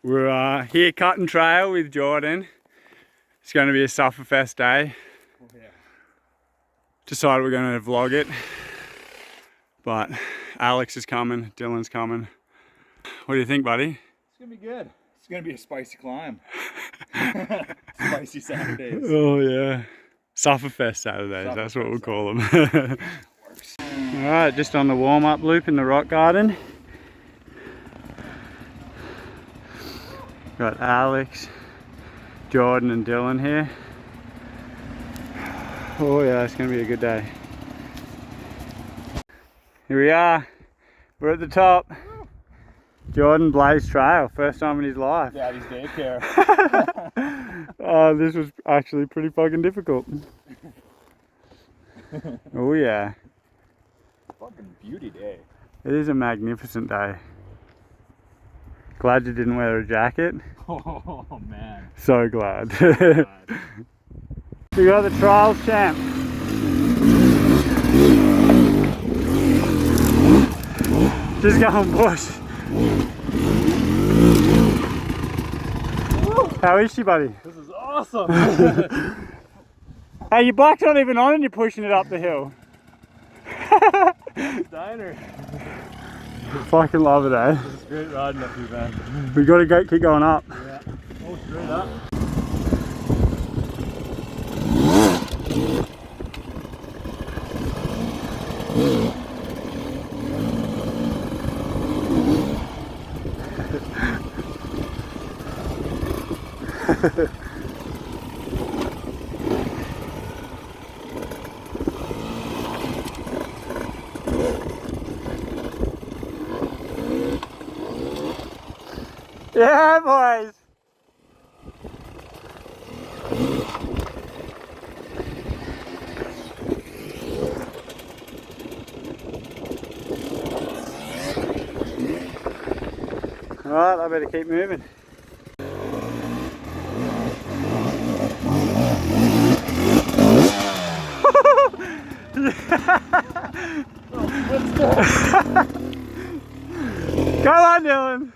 We're here cutting trail with Jordyn. It's going to be a Sufferfest day. Oh, yeah. Decided we're going to vlog it. But Alex is coming, Dylan's coming. What do you think, buddy? It's going to be good. It's going to be a spicy climb. Spicy Saturdays. Oh yeah. Sufferfest Saturdays, that's what we'll call them. Alright, just on the warm-up loop in the rock garden. Got Alex, Jordyn and Dylan here. Oh yeah, it's going to be a good day. Here we are. We're at the top. Jordyn blazed trail, first time in his life. Daddy's daycare. This was actually pretty fucking difficult. Oh yeah. Fucking beauty day. It is a magnificent day. Glad you didn't wear a jacket. Oh man. So glad. We got the trials champ. Just going bush. How is she, buddy? This is awesome. Hey, your bike's not even on and you're pushing it up the hill. Diner. Fucking love it, eh? This is great riding up here, man. We gotta go, keep going up. Yeah. Oh, straight up. Yeah, boys! Alright, I better keep moving. Go on, Dylan!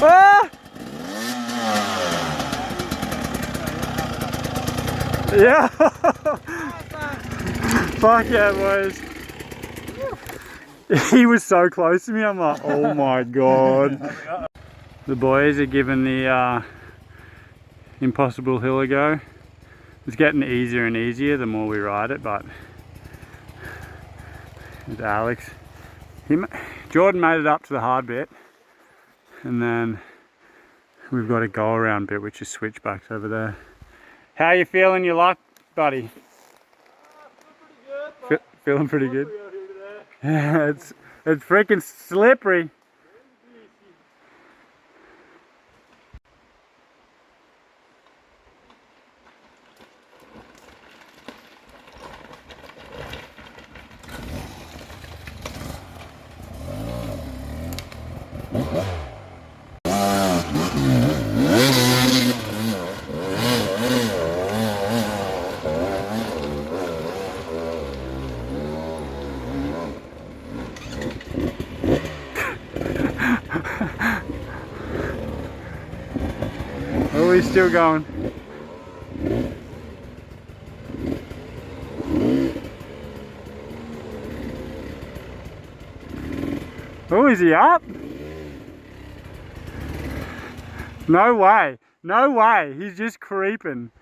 Ah! Yeah! Fuck yeah, boys! He was so close to me, I'm like, oh my god. The boys are giving the impossible hill a go. It's getting easier and easier the more we ride it, but with Alex, Jordyn made it up to the hard bit, and then we've got a go around bit which is switchbacks over there. How you feeling your luck, buddy? Feeling pretty good. Yeah, it's freaking slippery. Oh, he's still going. Oh, is he up? No way. No way. He's just creeping.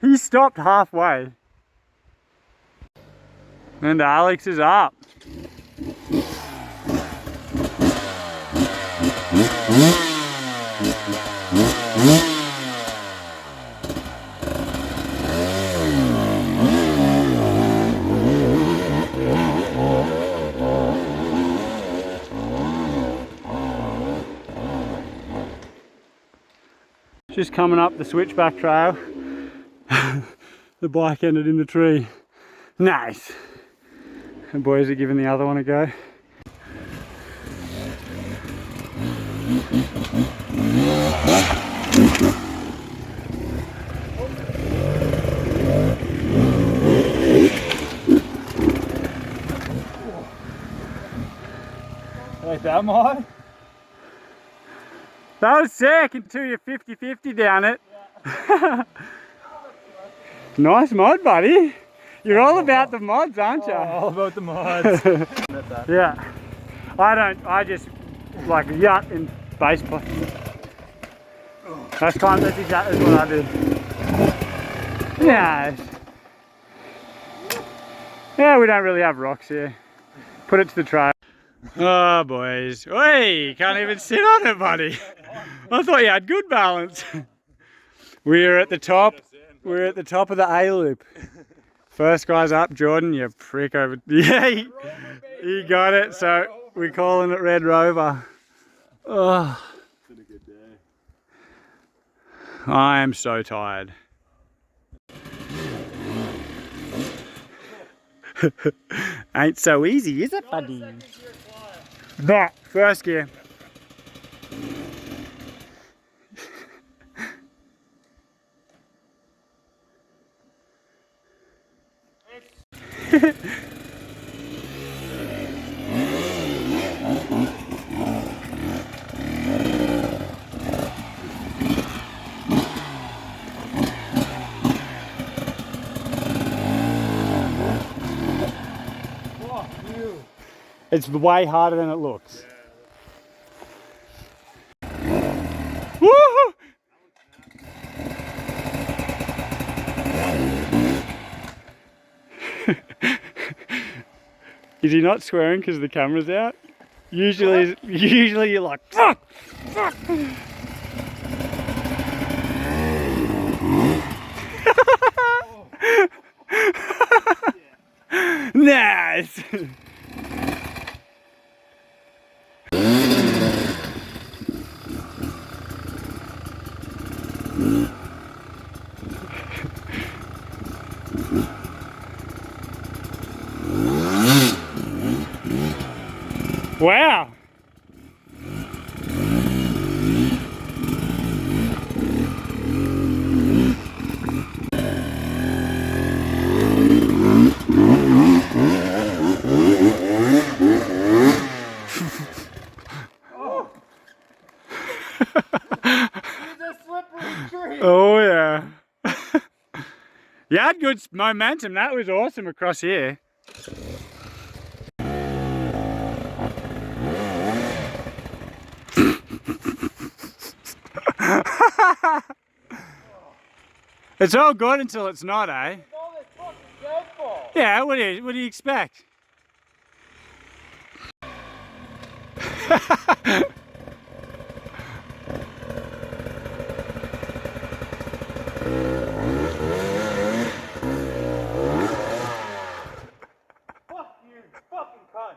He stopped halfway. And Alex is up. Just coming up the switchback trail. The bike ended in the tree. Nice. The boys are giving the other one a go. Like that, mod? That was sick until you're 50-50 down it. Yeah. Nice mod, buddy. You're all about the mods, aren't you? Oh, all about the mods. Yeah. I just like yacht and baseball. That's exactly what I do. Yeah. Yeah, we don't really have rocks here. Put it to the trail. Oh, boys. Hey, you can't even sit on it, buddy. I thought you had good balance. We're at the top. We're at the top of the A-loop. First guy's up, Jordyn, you prick over. Yeah, he got it. So we're calling it Red Rover. Oh. It's been a good day. I am so tired. Ain't so easy, is it, buddy? Nah, first gear. It's way harder than it looks. Yeah. Woohoo! Is he not swearing because the camera's out? Usually you're like, fuck, fuck. Nice. Wow. Oh yeah. You had good momentum. That was awesome across here. It's all good until it's not, eh? Yeah, what do you expect? Fuck you, fucking cunt.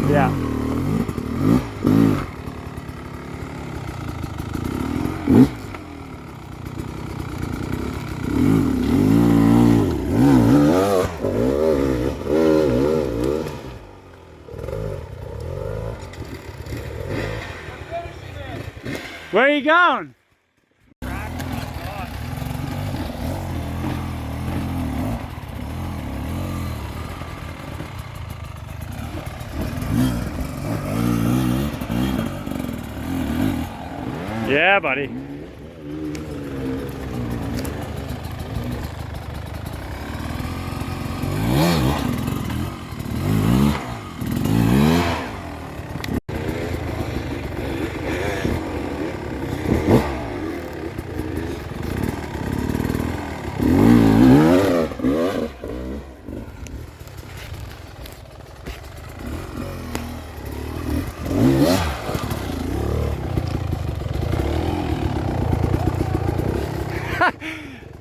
Yeah. Where are you going? Yeah, buddy.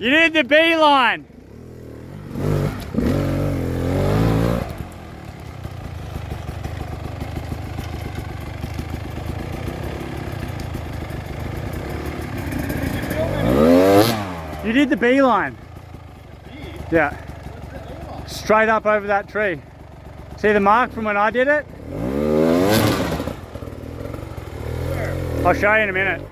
You did the beeline. You did the beeline. Yeah. Straight up over that tree. See the mark from when I did it? I'll show you in a minute.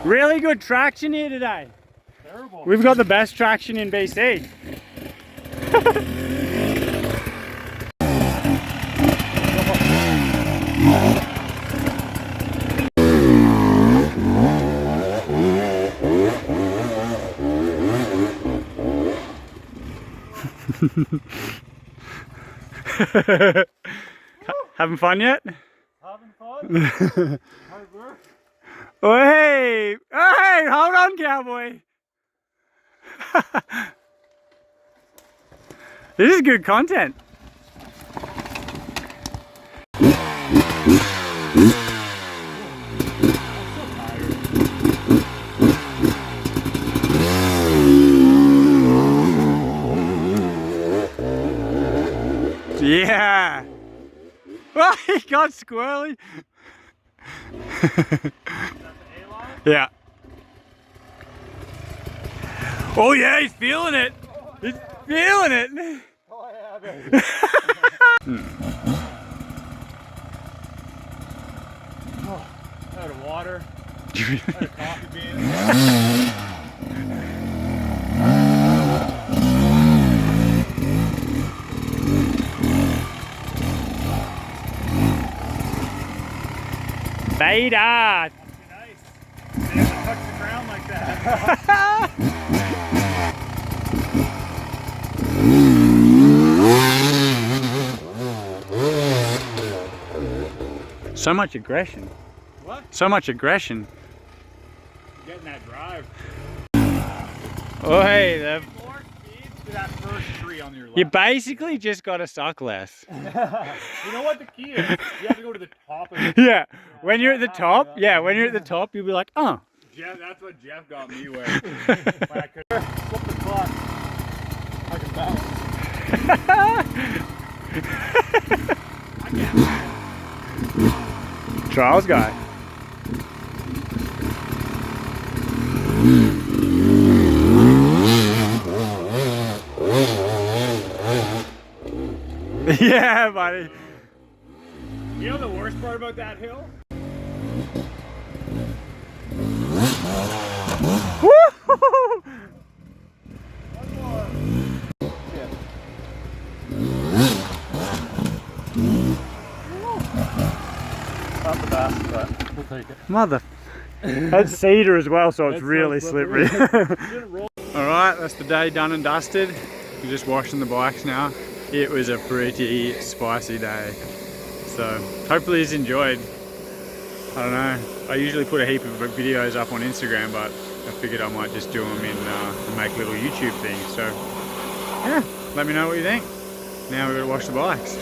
Really good traction here today. Terrible. We've got the best traction in BC. Having fun yet? Having fun? Hard work. Oh, hey! Hey! Hold on, cowboy! This is good content. Yeah! Oh, he got squirrely. Yeah. Oh yeah, he's feeling it. He's feeling it. Oh yeah, baby. Oh, out of water. Out of coffee beans. Beta! Nice. They have to touch the ground like that. So much aggression. What? So much aggression. Getting that drive. Oh hey, More speed to that first tree on your left. you basically just got to suck less. You know what the key is? You have to go to the top of it. Yeah, when you're at the top, when you're at the top, you'll be like, oh. Jeff, that's what Jeff got me with. When I could flip the clutch, I can bounce. Trials guy. Yeah, buddy. You know the worst part about that hill? Woo! One more. Yeah. Not the best, but we'll take it. Mother. That's cedar as well, so it's That's really so slippery. slippery. Alright, that's the day done and dusted. We're just washing the bikes now. It was a pretty spicy day. So, hopefully you enjoyed. I don't know. I usually put a heap of videos up on Instagram, but I figured I might just do them in and make little YouTube things. So, yeah, let me know what you think. Now we're going to wash the bikes.